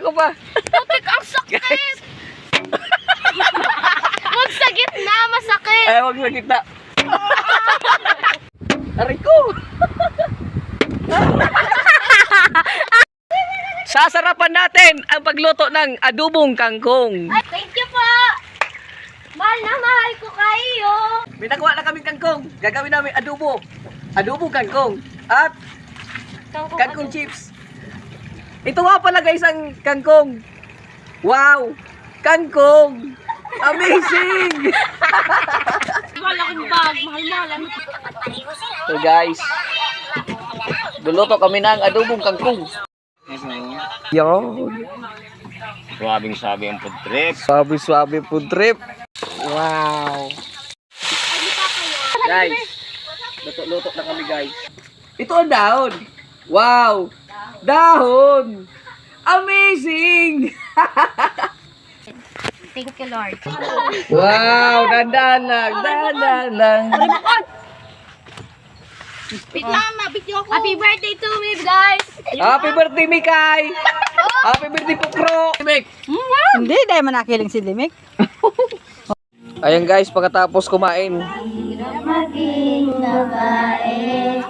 Ako pa. Putik, ang sakit! Huwag sa gitna, masakit! Ay, wag sa gitna. Aray ko. Sasarapan natin ang pagluto ng adobong kangkong. Ay, thank you po! Mahal na mahal ko kayo! May nakuha na kaming kangkong. Gagawin namin adobo. Adobong kangkong. At kangkong chips. Ito nga pala guys ang kangkong. Wow! Kangkong! Amazing! Malaking bag, mahal-mahal. So guys, luluto kami ng adobong kangkong. Yo, Sabing-sabi ang food trip. swabe food trip. Wow. Guys, luto na kami guys. Ito ang dahon. Wow. Dahon. Amazing. Thank you, Lord. Wow, dandan lang. Wait lang, video ko. Happy birthday to me, guys! Happy birthday, Mikay. Happy birthday, Pukro. Mik. Hindi, dahil manakiling si Limik. Ayan guys, pagkatapos kumain, Maging babae.